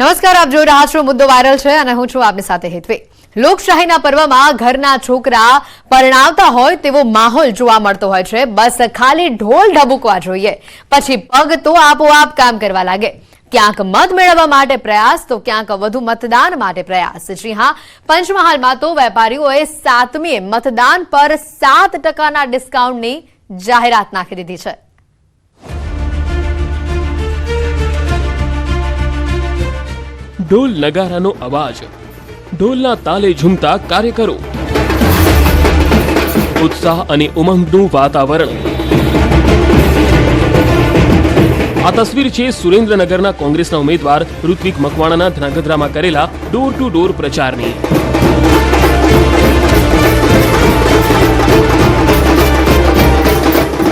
નમસ્કાર, આપ જોઈ રહ્યા છો મુદ્દો વાયરલ છે અને હું છું આપની સાથે હેતવી। લોકશાહીના પર્વમાં ઘરના છોકરા પરણાવતા હોય તેવો માહોલ જોવા મળતો હોય છે। બસ ખાલી ઢોલ ઢબુકવા જોઈએ, પછી પગ તો આપોઆપ કામ કરવા લાગે। ક્યાંક મત મેળવવા માટે પ્રયાસ તો ક્યાંક વધુ મતદાન માટે પ્રયાસ। જી હા, પંચમહાલમાં તો વેપારીઓએ 7મીએ મતદાન પર 7% ડિસ્કાઉન્ટની જાહેરાત નાખી દીધી છે। ઢોલ નગારાનો અવાજ, ઢોલના તાલે ઝૂમતા કાર્યકરો, ઉત્સાહ અને ઉમંગનું વાતાવરણ। આ તસવીર છે સુરેન્દ્રનગરના કોંગ્રેસના ઉમેદવાર ઋત્વિક મકવાણાના ધ્રાંગધ્રામાં કરેલા ડોર ટુ ડોર પ્રચારની।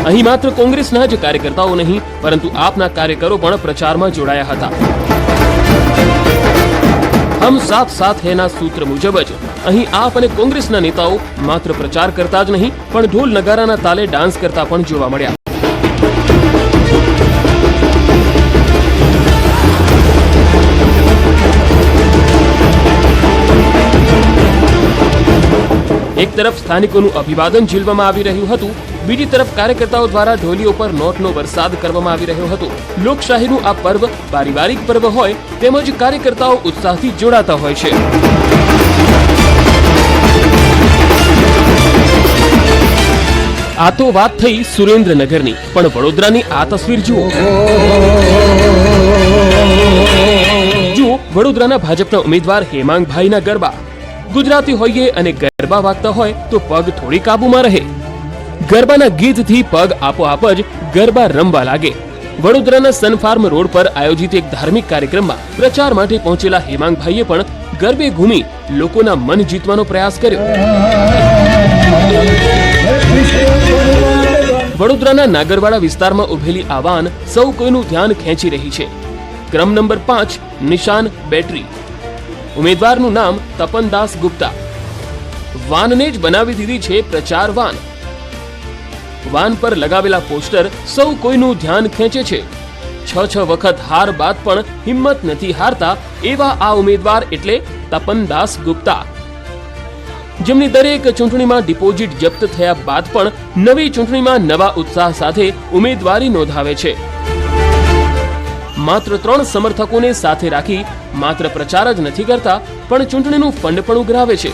અહીં માત્ર કોંગ્રેસના જ કાર્યકર્તાઓ નહીં, પરંતુ આપના કાર્યકરો પણ પ્રચારમાં જોડાયા હતા। हम साथ साथ है ना सूत्र मुजब ज અહીં આપ અને કોંગ્રેસના નેતાઓ માત્ર પ્રચાર કરતા જ નહીં, પણ ઢોલ નગારાના તાલે ડાન્સ કરતા પણ જોવા મળ્યા। એક તરફ સ્થાનિકોનું અભિવાદન ઝીલવામાં આવી રહ્યું હતું, બીજી તરફ કાર્યકર્તાઓ દ્વારા ઢોલીઓ પર નોટનો વરસાદ કરવામાં આવી રહ્યો હતો। લોકશાહીનું આ પર્વ પારિવારિક પર્વ હોય તેમજ કાર્યકર્તાઓ ઉત્સાહથી જોડાતા હોય છે। આ તો વાત થઈ સુરેન્દ્રનગરની, પણ વડોદરાની આ તસવીર જુઓ। જુઓ વડોદરાના ભાજપના ઉમેદવાર હેમાંગભાઈના ગરબા। ગુજરાતી હોઈએ અને ગરબા વાગતા હોય તો પગ થોડી કાબુમાં રહે। ગરબાના ગીતથી પગ આપોઆપ જ ગરબા રમવા લાગે। વડોદરાના સનફાર્મ રોડ પર આયોજિત એક ધાર્મિક કાર્યક્રમમાં પ્રચાર માટે પહોંચેલા હેમાંગભાઈએ પણ ગરબે ઘૂમી લોકોના મન જીતવાનો પ્રયાસ કર્યો। વડોદરાના નાગરવાડા વિસ્તારમાં ઉભેલી આ વાન સૌ કોઈનું ધ્યાન ખેંચી રહી છે। ક્રમ નંબર 5, નિશાન બેટરી। ઉમેદવારનું નામ તપનદાસ ગુપ્તા। વાનને જ બનાવી દીધી છે પ્રચાર વાન। વાન પર લગાવેલા પોસ્ટર સૌ કોઈનું ધ્યાન ખેંચે છે। 6 વખત હાર બાદ પણ હિંમત નથી હારતા એવા આ ઉમેદવાર એટલે તપનદાસ ગુપ્તા, જેમની દરેક ચૂંટણીમાં ડિપોઝિટ જપ્ત થયા બાદ પણ નવી ચૂંટણીમાં નવા ઉત્સાહ સાથે ઉમેદવારી નોંધાવે છે। માત્ર 3 સમર્થકોને સાથે રાખી માત્ર પ્રચાર જ નથી કરતા, પણ ચૂંટણીનું ફંડ પણ ઉઘરાવે છે।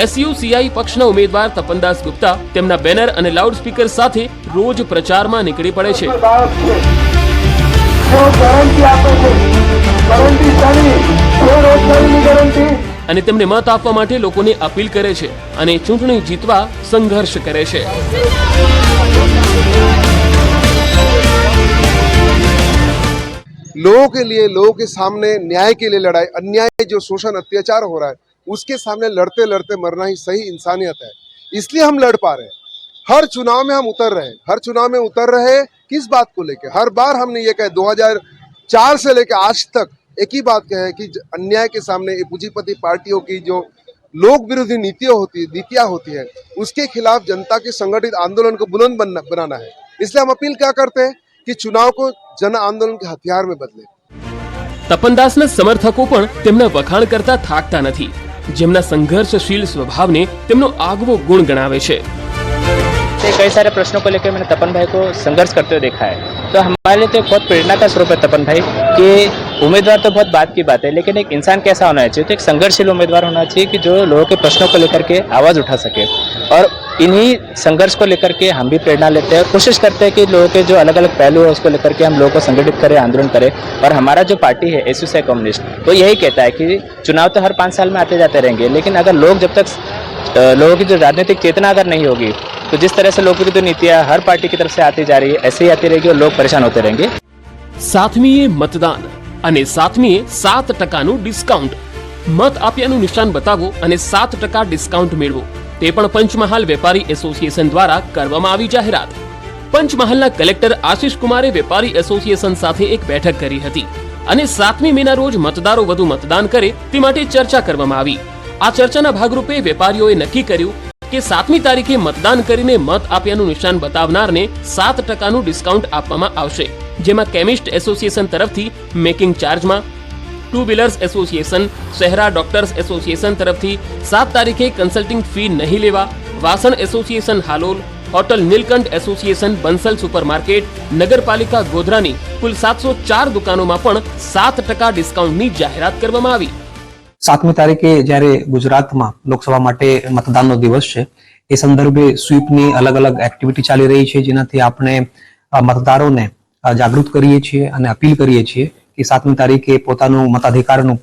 એસયુસીઆઈ પક્ષના ઉમેદવાર તપનદાસ ગુપ્તા તેમના બેનર અને લાઉડસ્પીકર સાથે રોજ પ્રચારમાં નીકળી પડે છે। અને તેમને મત આપવા માટે લોકોને અપીલ કરે છે અને ચૂંટણી જીતવા સંઘર્ષ કરે છે। लोगों के लिए, लोगों के सामने न्याय के लिए लड़ाई, अन्याय जो शोषण अत्याचार हो रहा है उसके सामने लड़ते लड़ते मरना ही सही इंसानियत है। इसलिए हम लड़ पा रहे हैं। हर चुनाव में हम उतर रहे हैं। हर चुनाव में उतर रहे किस बात को लेकर? हर बार हमने ये कहा, 2004 से लेकर आज तक एक ही बात कहे कि अन्याय के सामने पूंजीपति पार्टियों की जो लोक विरोधी नीतियां होती है उसके खिलाफ जनता के संगठित आंदोलन को बुलंद बनाना है। इसलिए हम अपील क्या करते हैं कि चुनाव को जन आंदोलन के हथियार में बदले। તપનદાસના સમર્થકો પણ તેમના વખાણ કરતા થાકતા નથી, જેમના સંઘર્ષશીલ સ્વભાવને તેમનો આગવો ગુણ ગણાવે છે। कई सारे प्रश्नों को लेकर मैंने तपन भाई को संघर्ष करते हुए देखा है, तो हमारे लिए तो बहुत प्रेरणा का स्रोत है तपन भाई कि उम्मीदवार तो बहुत बात की बात है, लेकिन एक इंसान कैसा होना चाहिए, तो एक संघर्षशील उम्मीदवार होना चाहिए कि जो लोगों के प्रश्नों को लेकर के आवाज़ उठा सके। और इन्हीं संघर्ष को लेकर के हम भी प्रेरणा लेते हैं, कोशिश करते हैं कि लोगों के जो अलग अलग पहलू है उसको लेकर के हम लोगों को संगठित करें, आंदोलन करें। और हमारा जो पार्टी है एसयूसीआई कम्युनिस्ट, तो यही कहता है कि चुनाव तो हर 5 साल में आते जाते रहेंगे, लेकिन अगर लोग जब तक लोगों की जो राजनीतिक चेतना अगर नहीं होगी तो जिस तरह से लोगों की जो नीतियां हर पार्टी की तरफ से आती जा रही है ऐसे ही आती रहेगी और लोग परेशान होते रहेंगे। 7મીએ મતદાન અને 7મીએ 7%નું ડિસ્કાઉન્ટ। મત આપ્યાનું નિશાન બતાવો અને 7% ડિસ્કાઉન્ટ મેળવો, તે પણ પંચમહાલ વેપારી એસોસિએશન દ્વારા કરવામાં આવી જાહેરાત। પંચમહાલના કલેક્ટર આશિષ કુમારે વેપારી એસોસિએશન સાથે એક બેઠક કરી હતી અને 7મી મેના રોજ મતદારો વધુ મતદાન કરે તે માટે ચર્ચા કરવામાં આવી। આ ચર્ચાના ભાગરૂપે વેપારીઓએ નક્કી કર્યું કે 7મી તારીખે મતદાન કરીને મત આપ્યાનું નિશાન બતાવનારને 7%નું ડિસ્કાઉન્ટ આપવામાં આવશે, જેમાં કેમિસ્ટ એસોસિએશન તરફથી મેકિંગ ચાર્જમાં, two wheelers association, Shehera doctors association તરફથી 7 તારીખે કન્સલ્ટિંગ ફી નહીં લેવા, વાસણ association Halol, hotel Neelkanth association Bansal supermarket, નગરપાલિકા ગોધરાની કુલ 704 દુકાનોમાં પણ 7% ડિસ્કાઉન્ટની જાહેરાત કરવામાં આવી. 7મી તારીખે જ્યારે ગુજરાતમાં લોકસભા માટે મતદાનનો દિવસ છે, એ સંદર્ભે સ્વીપની અલગ અલગ એક્ટિવિટી ચાલી રહી છે, જેનાથી આપણે મતદારોને જાગૃત કરીએ છીએ અને અપીલ કરીએ છીએ કે 7મી તારીખે પોતાનું મતાધિકારનો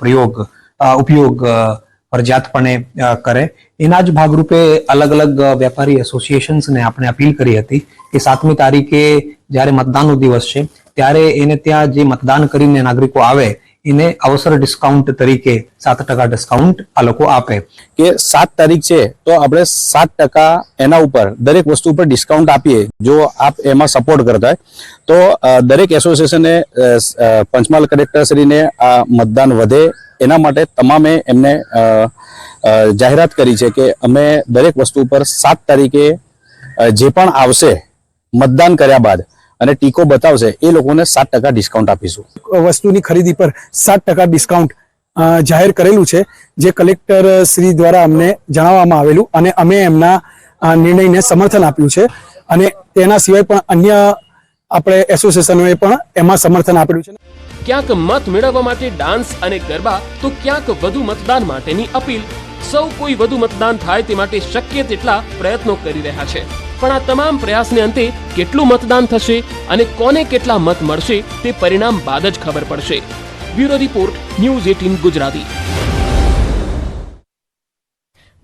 ઉપયોગ ફરજિયાતપણે કરે. એના જ ભાગરૂપે અલગ અલગ વેપારી એસોસિએશન્સને આપણે અપીલ કરી હતી કે 7મી તારીખે જ્યારે મતદાનનો દિવસ છે ત્યારે એને ત્યાં જે મતદાન કરીને નાગરિકો આવે એને અવસર ડિસ્કાઉન્ટ તરીકે 7% ડિસ્કાઉન્ટ આ લોકો આપે. કે 7 તારીખ છે તો આપણે 7% એના ઉપર દરેક વસ્તુ ઉપર ડિસ્કાઉન્ટ આપીએ. જો આપ એમાં સપોર્ટ કરતા હોય તો દરેક એસોસિએશને પંચમહાલ કલેક્ટરશ્રીને આ મતદાન વધે એના માટે તમામે એમને જાહેરાત કરી છે કે અમે દરેક વસ્તુ ઉપર 7 તારીખે જે પણ આવશે મતદાન કર્યા બાદ અને ટીકો બતાવશે એ લોકોને 7% ડિસ્કાઉન્ટ આપીશું. વસ્તુની ખરીદી પર 7% ડિસ્કાઉન્ટ જાહેર કરેલું છે, જે કલેક્ટર શ્રી દ્વારા અમને જણાવવામાં આવેલું અને અમે એમના નિર્ણયને સમર્થન આપ્યું છે. અને તેના સિવાય પણ અન્ય આપણે એસોસિએશનોએ પણ એમાં સમર્થન આપેલું છે. ક્યાંક મત મેળવવા માટે ડાન્સ અને ગરબા તો ક્યાંક વધુ મતદાન માટેની અપીલ. સૌ કોઈ વધુ મતદાન થાય તે માટે શક્ય તેટલા પ્રયત્નો કરી રહ્યા છે, પણ આ તમામ પ્રયાસને અંતે કેટલું મતદાન થશે અને કોને કેટલા મત મળશે તે પરિણામ બાદ જ ખબર પડશે. Bureau report, news 18 Gujarati.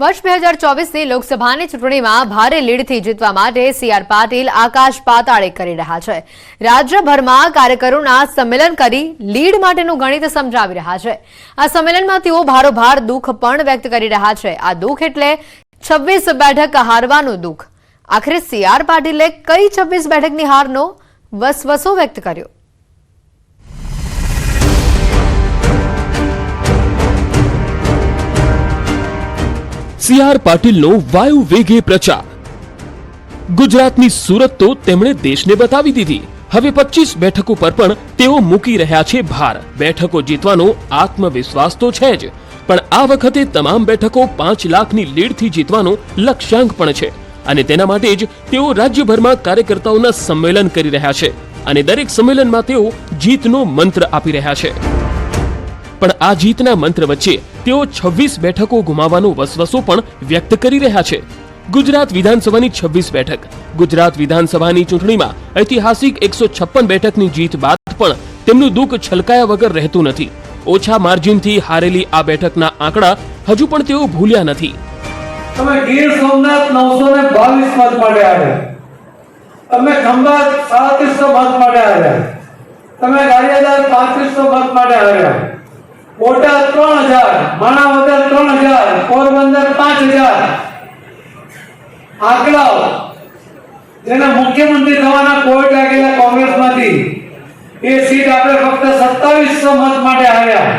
વર્ષ 2024ની લોકસભાની ચૂંટણીમાં ભારે લીડથી જીતવા માટે સી.આર. પાટીલ આકાશ પાતાળે કરી રહ્યા છે. રાજ્યભરમાં કાર્યકરોના સંમેલન કરી લીડ માટેનું ગણિત સમજાવી રહ્યા છે. આ સંમેલનમાં તેઓ ભારોભાર દુઃખ પણ વ્યક્ત કરી રહ્યા છે. આ દુઃખ એટલે 26 બેઠક હારવાનું દુઃખ. આખરે સી.આર. પાટીલે કઈ 26 બેઠકની હારનો વસવસો વ્યક્ત કર્યો? સી.આર. પાટીલનો વાયુ વેગે પ્રચાર. ગુજરાતની સુરત તો તેમણે દેશને બતાવી દીધી. હવે 25 બેઠકો પર પણ તેઓ મૂકી રહ્યા છે ભાર. બેઠકો જીતવાનો આત્મવિશ્વાસ તો છે જ, પણ આ વખતે તમામ બેઠકો 5 લાખની લીડથી જીતવાનો લક્ષ્યાંક પણ છે. અને તેના માટે જ તેઓ રાજ્યભરમાં કાર્યકર્તાઓના સંમેલન કરી રહ્યા છે અને દરેક સંમેલનમાં તેઓ જીતનો મંત્ર આપી રહ્યા છે. પણ આ જીતના મંત્ર વચ્ચે તેઓ 26 બેઠકો ગુમાવવાનો વસવસો પણ વ્યક્ત કરી રહ્યા છે. ગુજરાત વિધાનસભાની 26 બેઠક. ગુજરાત વિધાનસભાની ચૂંટણીમાં ઐતિહાસિક 156 બેઠકની જીત બાદ પણ તેમનું દુઃખ છલકાયા વગર રહેતું નથી. ઓછા માર્જિનથી હારેલી આ બેઠકના આંકડા હજુ પણ તેઓ ભૂલ્યા નથી. તમે ગીર સોમનાથ 922 મત માટે આવ્યા, તમે ખંભાત 3700 મત માટે આવ્યા, તમે ગારિયાધાર 3500 મત માટે આવ્યા, બોટાદ 3000, માણાવદર 3000, પોરબંદર 5000. આંકડાઓ જેને મુખ્યમંત્રી થવાના કોર્ટ લાગેલા કોંગ્રેસમાંથી એ સીટ આપણે ફક્ત 2700 મત માટે આવ્યા,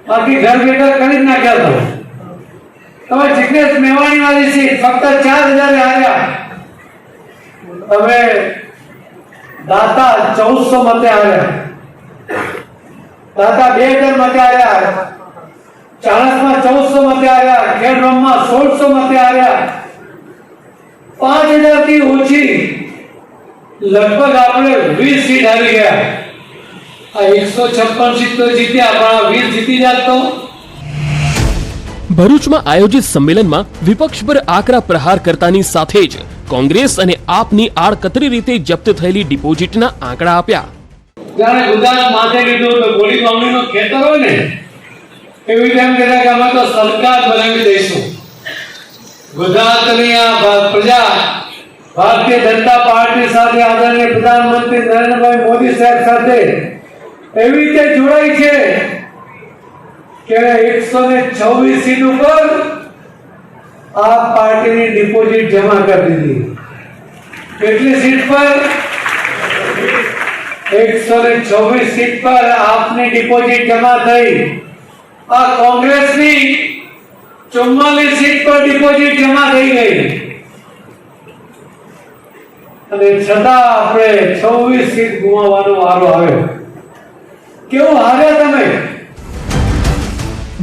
બાકી ઘર બેઠા કરી જ નાખ્યા. તમે જિગ્નેશ મેવાણી વાળી સીટ ફક્ત 4000 આવ્યા. તમે દાતા 1400 મતે આવ્યા, દાતા 2000 મતે આવ્યા, ચાણસમાં 1400 મતે આવ્યા, ખેડબ્રહ્મમાં 1600 મતે આવ્યા. 5000 થી ઓછી લગભગ આપણે 20 સીટ આવી ગયા. આ 156 સીટ તો જીત્યા, પણ 20 જીતી જાત તો. ભરૂચમાં આયોજિત સંમેલનમાં વિપક્ષ પર આકરા પ્રહાર કરતાની સાથે જ કોંગ્રેસ અને આપની આડકતરી રીતે જપ્ત થયેલી ડિપોઝિટના આંકડા આપ્યા. જાણે ગુજરાત માથે લીધું તો ગોળી બામણીનો ખેતર હોય ને એવી રીતે એમ કહેતા કે અમે તો સરકાર બનાવી દઈશું. ગુજરાતની આ પ્રજા ભારતીય જનતા પાર્ટી સાથે આદરણીય પ્રધાનમંત્રી નરેન્દ્રભાઈ મોદી સાહેબ સાથે એવી રીતે જોડાઈ છે કે 126 સીટ ઉપર આ પાર્ટીની ડિપોઝિટ જમા કરી દીધી. કેટલી સીટ પર? 126 સીટ પર આપની ડિપોઝિટ જમા થઈ. આ કોંગ્રેસની 44 સીટ પર ડિપોઝિટ જમા થઈ ગઈ અને છતાં આપણે 26 સીટ ગુમાવવાનો વારો આવ્યો. કેવું હાર્યા તમે?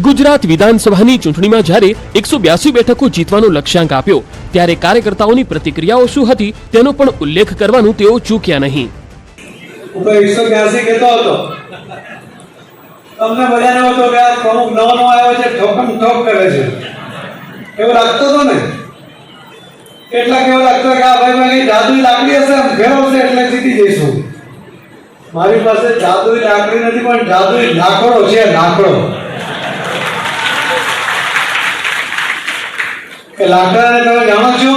ગુજરાત વિધાનસભાની ચૂંટણીમાં જ્યારે 182 બેઠકો જીતવાનો લક્ષ્યાંક આપ્યો ત્યારે કાર્યકર્તાઓની પ્રતિક્રિયાઓ શું હતી તેનો પણ ઉલ્લેખ કરવાનું તેઓ ચૂક્યા નહીં. હું તો 182 કહેતો હતો. તમને બધાને હતો કે આ પ્રમુખ નવો આવ્યો છે, ઠોકમ ઠોક કરે છે, એવું લાગતો હતો ને? કેટલાક એવું લાગતો કે આ ભાઈ જાદુઈ લાકડી હશે, આમ ફેરવશે એટલે જીતી જઈશું. મારી પાસે જાદુઈ લાકડી નથી, પણ જાદુઈ લાકડો છે, લાકડો. એ લાકડાને તમે જાણો છો?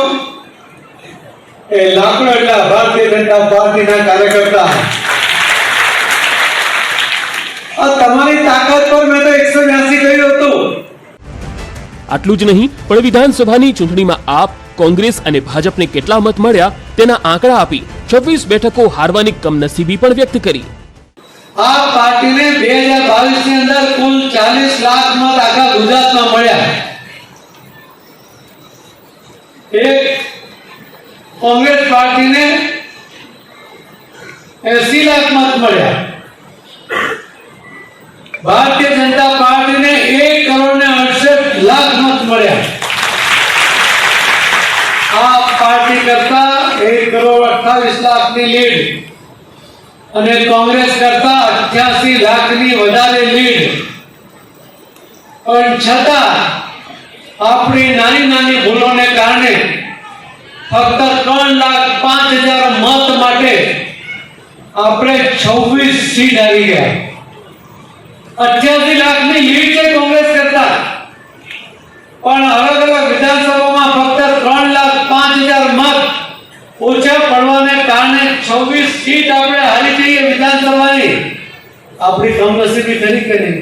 એ લાકડો એટલે ભારતીય જનતા પાર્ટીના કાર્યકર્તા. આ તમારી તાકાત પર મેં તો 182 કહ્યું હતું. આટલું જ નહીં પણ વિધાનસભાની ચૂંટણીમાં આપ, કોંગ્રેસ અને ભાજપને કેટલા મત મળ્યા તેના આંકડા આપી 26 બેઠકો હારવાની કમનસીબી પણ વ્યક્ત કરી. આ પાર્ટીને 2022 ની અંદર કુલ 40 લાખ મત આખા ગુજરાતમાં મળ્યા. એક કોંગ્રેસ પાર્ટીને 80 લાખ મત મળ્યા. ભારતીય જનતા પાર્ટીને 1,68 લાખ મત મળ્યા. આ પાર્ટી કરતા 1,28 લાખની લીડ અને કોંગ્રેસ કરતા 88 લાખની વધારે લીડ. પણ છતાં આપણી નાની નાની ભૂલોને કારણે ફક્ત 3,05,000 મત માટે આપણે 26 સીટ હારી ગયા. 88 લાખની લીડ છે કોંગ્રેસ કરતા, પણ અલગ અલગ વિધાનસભામાં ફક્ત 3,05,000 મત ઓછા પડવાને કારણે 26 સીટ આપણે હારી જઈએ વિધાનસભાની. આપણી કમનસીબી ખરી કે નહીં?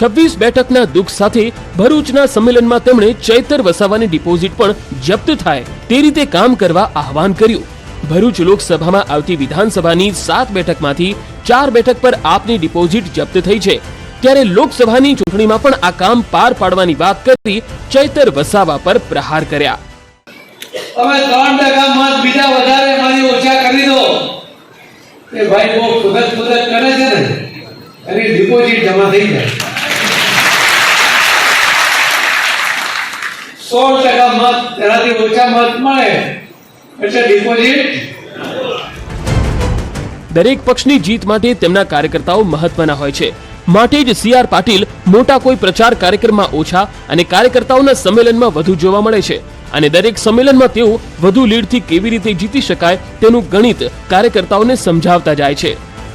26 બેઠકના દુઃખ સાથે ભરૂચના સંમેલનમાં તેમણે ચૈતર વસાવાની ડિપોઝિટ પણ જપ્ત થાય તે રીતે કામ કરવા આહવાન કર્યું. ભરૂચ લોકસભામાં આવતી વિધાનસભાની 7 બેઠકમાંથી 4 બેઠક પર આપની ડિપોઝિટ જપ્ત થઈ છે, ત્યારે લોકસભાની ચૂંટણીમાં પણ આ કામ પાર પાડવાની વાત કરી ચૈતર વસાવા પર પ્રહાર કર્યા. તમે 3% મત બીજા વધારે મારી ઓછા કરી દો. એ ભાઈ બહુ કુદરત કરે છે ને, એની ડિપોઝિટ જમા થઈ જાય. 16% મત એનાથી ઓછા મત મળે એટલે ડિપોઝિટ. દરેક પક્ષની જીત માટે તેમના કાર્યકર્તાઓ મહત્વના હોય છે, માટે જ CR પાટીલ મોટા કોઈ પ્રચાર કાર્યક્રમમાં ઓછા અને કાર્યકર્તાઓના સંમેલનમાં વધુ જોવા મળે છે અને દરેક સંમેલનમાં તેઓ વધુ લીડથી કેવી રીતે જીતી શકાય તેનું ગણિત કાર્યકર્તાઓને સમજાવતા જાય છે.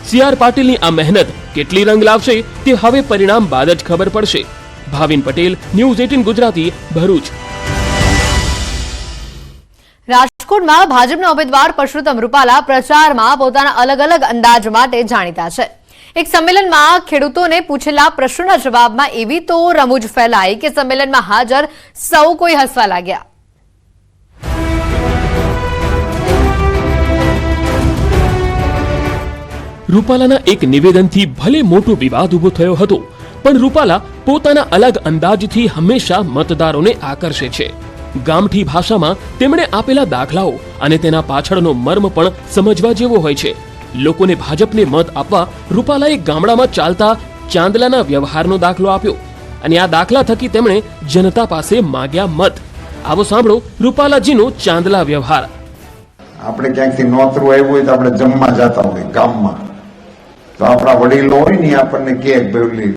CR પાટીલની આ મહેનત કેટલી રંગ લાવશે તે હવે પરિણામ બાદ જ ખબર પડશે. ભાવિન પટેલ, ન્યૂઝ 18 ગુજરાતી, ભરૂચ. રાજકોટમાં ભાજપના ઉમેદવાર પરસોત્તમ રૂપાલા પ્રચારમાં પોતાના અલગ અલગ અંદાજ માટે જાણીતા છે. એક સંમેલનમાં ખેડૂતોને પૂછેલા પ્રશ્નોના જવાબમાં એવી તો રમૂજ ફેલાઈ કે સંમેલનમાં હાજર સૌ કોઈ હસવા લાગ્યા. રૂપાલાના એક નિવેદનથી ભલે મોટો વિવાદ ઉભો થયો હતો, પણ રૂપાલા પોતાના અલગ અંદાજથી હંમેશા મતદારોને આકર્ષે છે. ગામઠી ભાષામાં તેમણે આપેલા દાખલાઓ અને તેના પાછળનો મર્મ પણ સમજવા જેવો હોય છે. લોકોને ભાજપને મત આપવા રૂપાલાએ ગામડામાં ચાલતા ચાંદલાના વ્યવહારનો દાખલો આપ્યો અને આ દાખલા થકી તેમણે જનતા પાસે માંગ્યા મત. આવો સાંભળો રૂપાલાજીનો ચાંદલા વ્યવહાર. આપણે ક્યાંકથી નોતરું આવ્યું હોય તો આપણે જમવા જતા હોય ગામમાં, તો આપણા વડીલો હોય ને આપણને કે પેલી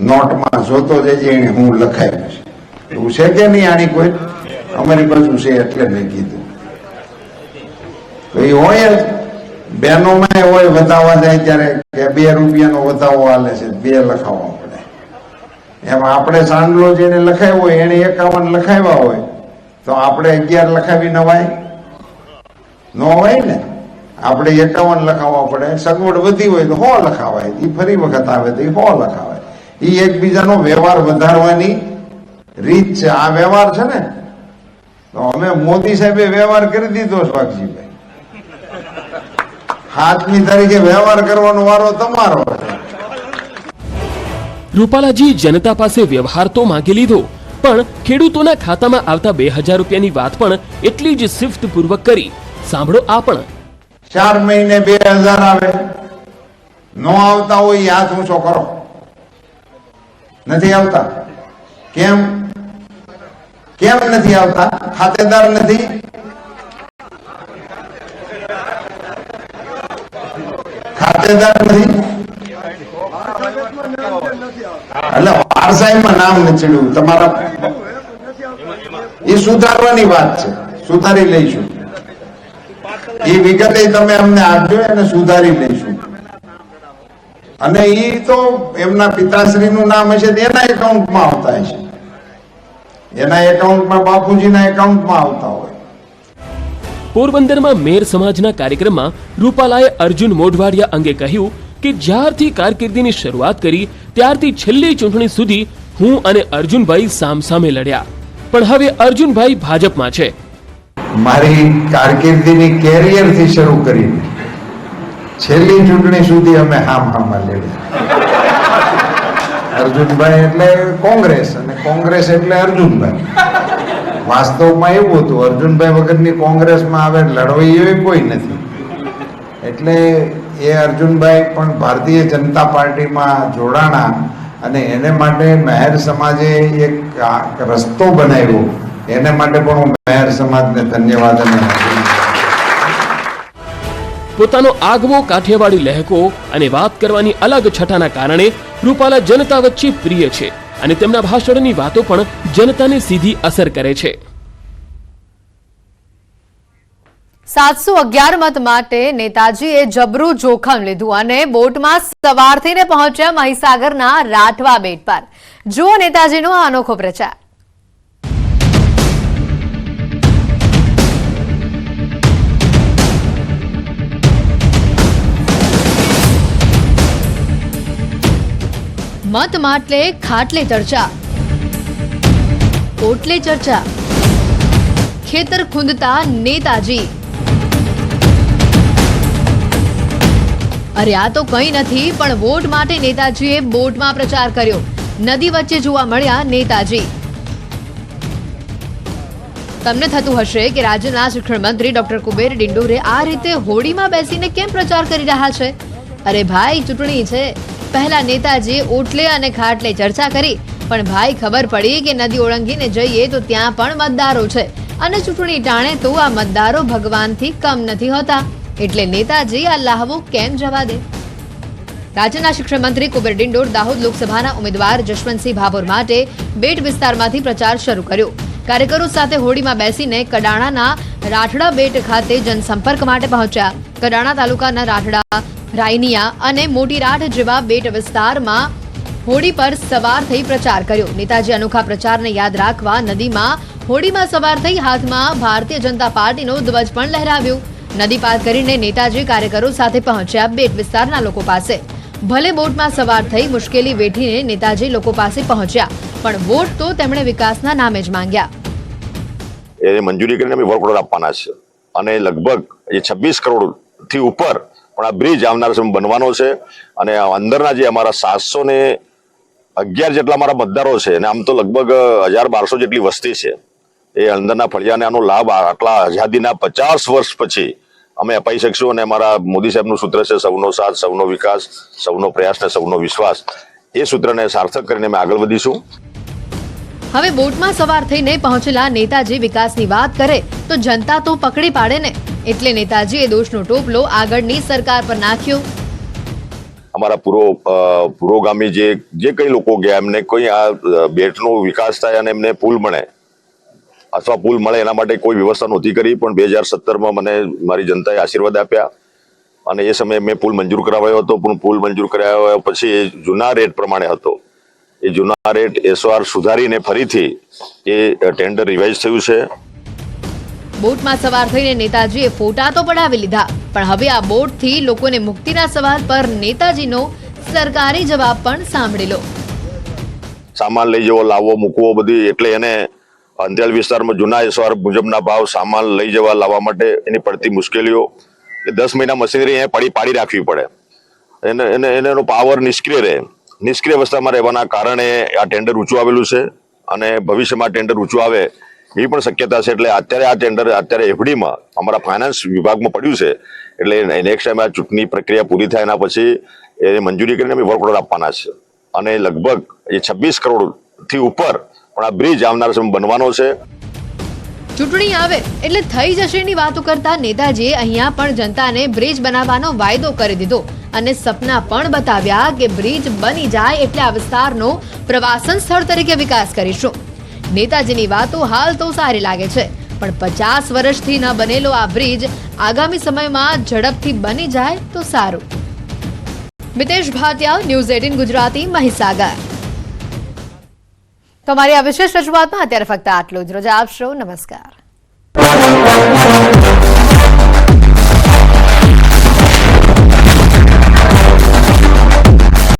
નોટમાં જોતો જજે એને હું લખાયું છે, એવું છે કે નહીં? આની કોઈ અમારી બાજુ છે એટલે મેં કીધું. તો એ હોય જ બહેનોમાં હોય, વધાવવા જાય ત્યારે કે 2 રૂપિયાનો વધાવો હાલે છે, 2 લખાવવા પડે. એમાં આપણે ચાંદલો જેને લખાવ્યો હોય એને 51 લખાવ્યા હોય તો આપણે 11 લખાવી નવાય ન હોય ને. આપણે 51 લખાવવા પડે. સગવડ વધી હોય તો 100 લખાવાય, એ ફરી વખત આવે તો 100 લખાવાય. એ એકબીજાનો વ્યવહાર વધારવાની રીત છે. આ વ્યવહાર છે ને, તો અમે મોદી સાહેબે વ્યવહાર કરી દીધો સ્વાગજીભાઈ. 7મી તારીખે વ્યવહાર કરવાનો વારો તમારો. રૂપાલાજી જનતા પાસે વ્યવહાર તો માંગી લીધો, પણ ખેડૂતોના ખાતામાં આવતા 2000 રૂપિયાની વાત પણ એટલી જ શિફ્તપૂર્વક કરી. સાંભળો આ પણ. 4 મહિને 2000 આવે, નો આવતા હોય હાથ ઊંચો કરો. નથી આવતા. કેમ કેમ નથી આવતા? ખાતેદાર નથી. ખાતેદાર નથી એટલે વારસાઈમાં નામ નચડ્યું તમારા. એ સુધારવાની વાત છે, સુધારી લઈશું. એ વિગતે તમે અમને આપજો અને સુધારી લઈશું. અને એ તો એમના પિતાશ્રીનું નામ હશે તો એના એકાઉન્ટમાં આવતા હશે, એના એકાઉન્ટમાં, બાપુજીના એકાઉન્ટમાં આવતા હોય. પોરબંદરમાં મેર સમાજના કાર્યક્રમમાં રૂપાલાએ અર્જુન મોઢવાડિયા અંગે કહ્યું કે જ્યારથી કારકિર્દીની શરૂઆત કરી ત્યારથી છેલ્લી ચૂંટણી સુધી હું અને અર્જુનભાઈ સામસામે લડ્યા, પણ હવે અર્જુનભાઈ ભાજપમાં છે. મારી કારકિર્દીની કેરિયરથી શરૂ કરીને છેલ્લી ચૂંટણી સુધી અમે હામાં લડ્યા. અર્જુનભાઈ એટલે કોંગ્રેસ અને કોંગ્રેસ એટલે અર્જુનભાઈ. વાસ્તવમાં એવું હતું, અર્જુનભાઈ વગરની કોંગ્રેસમાં આવે લડવૈયો કોઈ નથી. એટલે એ અર્જુનભાઈ પણ ભારતીય જનતા પાર્ટીમાં જોડાણા અને એને માટે મહેર સમાજે એક રસ્તો બનાવ્યો. એને માટે પણ હું મહેર સમાજને ધન્યવાદ અને પોતાનો આગવો કાઠિયાવાડી લહેકો અને વાત કરવાની અલગ છટાના કારણે રૂપાલા જનતા વચ્ચે પ્રિય છે અને તેમના ભાષણની વાતો પણ જનતાને સીધી અસર કરે છે. 711 મત માટે નેતાજીએ જબરું જોખમ લીધું અને બોટમાં સવાર થઈને પહોંચ્યા મહીસાગરના રાઠવા બેટ પર. જુઓ નેતાજીનો આ અનોખો પ્રચાર. મત માટલે ખાટલે ચર્ચા, ઓટલે ચર્ચા, ખેતર ખૂંદતા નેતાજી. અરે આ તો કંઈ નથી, પણ વોટ માટે નેતાજીએ બોટમાં પ્રચાર કર્યો. નદી વચ્ચે જોવા મળ્યા નેતાજી. તમને થતું હશે કે રાજ્યના શિક્ષણ મંત્રી ડોક્ટર કુબેર ડિંડોરે આ રીતે હોડીમાં બેસીને કેમ પ્રચાર કરી રહ્યા છે? અરે ભાઈ, ચૂંટણી છે. પહેલા નેતાજીએ ઓટલે અને ખાટલે ચર્ચા કરી, પણ ભાઈ ખબર પડી કે નદી ઓળંગીને જઈએ તો ત્યાં પણ મતદારો છે અને ચૂંટણી ટાણે તો આ મતદારો ભગવાનથી કમ નથી હોતા. એટલે નેતાજી આ લાહવો કેમ જવા દે? રાજ્યના શિક્ષણ મંત્રી કુબેર ડિંડોર દાહોદ લોકસભાના ઉમેદવાર જશવંતસિંહ ભાભોર માટે બેટ વિસ્તારમાંથી પ્રચાર શરૂ કર્યો. કાર્યકરો સાથે હોડીમાં બેસીને કડાણાના રાઠડા બેટ ખાતે જનસંપર્ક માટે પહોંચ્યા. કડાણા તાલુકાના રાઠડા, રાયનિયા અને મોટી રાઠ જેવા બેટ વિસ્તારમાં હોડી પર સવાર થઈ પ્રચાર કર્યો. નેતાજી અનોખા પ્રચારને યાદ રાખવા નદીમાં હોડીમાં સવાર થઈ હાથમાં ભારતીય જનતા પાર્ટીનો ધ્વજ પણ લહેરાવ્યો. નદી પાર કરીને નેતાજી કાર્યકરો સાથે પહોંચ્યા બેટ વિસ્તારના લોકો પાસે. ભલે બોટમાં સવાર થઈ મુશ્કેલી વેઠીને નેતાજી લોકો પાસે પહોંચ્યા, પણ વોટ તો તેમણે વિકાસના નામે જ માંગ્યા. એ મંજૂરી કરીને અમે વર્ક આપવાના છે અને લગભગ એ 26 કરોડ થી ઉપર પણ આ બ્રિજ આવનાર સમય બનવાનો છે. અને અંદરના જે અમારા 711 જેટલા અમારા મતદારો છે અને આમ તો લગભગ 1200 જેટલી વસ્તી છે, એ અંદરના ફળિયાને આનો લાભ આટલા આઝાદીના 50 વર્ષ પછી અમે અપાઈ શકશું. અને અમારા મોદી સાહેબનું સૂત્ર છે સૌનો સાથ, સૌનો વિકાસ, સૌનો પ્રયાસ ને સૌનો વિશ્વાસ. એ સૂત્રને સાર્થક કરીને અમે આગળ વધીશું. હવે બોટમાં સવાર થઈને પહોંચેલા નેતાજી વિકાસની વાત કરે તો જનતા તો પકડી પાડે ને, એટલે નેતાજીએ દોષનો ટોપલો આગળની સરકાર પર નાખ્યો. અમારા પુરોગામી જે કઈ લોકો ગયા એમને કોઈ આ બેટનો વિકાસ થાય અને એમને પુલ મળે અથવા પુલ મળે એના માટે કોઈ વ્યવસ્થા નહોતી કરી. પણ 2017માં મને મારી જનતાએ આશીર્વાદ આપ્યા અને એ સમયે મેં પુલ મંજૂર કરાવ્યો હતો. પણ પુલ મંજૂર કરાવ્યા પછી એ જૂના રેટ પ્રમાણે હતો. એ જૂના રેટ એસઆર સુધારીને ફરીથી એ ટેન્ડર રિવાઇઝ થયું છે. બોટમાં સવાર થઈને નેતાજીએ ફોટા તો પડાવી લીધા, પણ હવે આ બોટથી લોકોને મુક્તિના સવાલ પર નેતાજીનો સરકારી જવાબ પણ સાંભળી લો. સામાન લઈ જવો, લાવવો, મૂકવો બધી, એટલે એને અંતરિયાળ વિસ્તારમાં જૂના એસઆર મુજબના ભાવ સામાન લઈ જવા લાવવા માટે એની પડતી મુશ્કેલીઓ, 10 મહિના મશીનરી પાડી રાખવી પડે, એનો પાવર નિષ્ક્રિય રહે. નિષ્ક્રિય અવસ્થામાં રહેવાના કારણે આ ટેન્ડર ઊંચું આવેલું છે અને ભવિષ્યમાં ટેન્ડર ઊંચું આવે એવી પણ શક્યતા છે. એટલે અત્યારે આ ટેન્ડર અત્યારે એફડીમાં અમારા ફાઇનાન્સ વિભાગમાં પડ્યું છે. એટલે નેક્સ્ટ ટાઈમ આ ચૂંટણી પ્રક્રિયા પૂરી થાય એના પછી એ મંજૂરી કરીને અમે વર્ક ઓર્ડર આપવાના છે. અને લગભગ એ 26 કરોડથી ઉપર પણ આ બ્રિજ આવનારા સમય બનવાનો છે. ચૂંટણી આવે એટલે થઈ જશે ની વાતો કરતા નેતાજીએ અહીંયા પણ જનતાને બ્રિજ બનાવવાનો વાયદો કરી દીધો અને સપના પણ બતાવ્યા કે બ્રિજ બની જાય એટલે આ વિસ્તારનો પ્રવાસન સ્થળ તરીકે વિકાસ કરીશું. નેતાજીની વાતો હાલ તો સારી લાગે છે, પણ 50 વર્ષથી ન બનેલો આ બ્રિજ આગામી સમયમાં ઝડપથી બની જાય તો સારું. મિતેશ ભાટિયા, ન્યૂઝ 18 ગુજરાતી, મહીસાગર. તમારી આ વિશેષ રજૂઆતમાં અત્યારે ફક્ત આટલું જ. રજા આપશો. નમસ્કાર.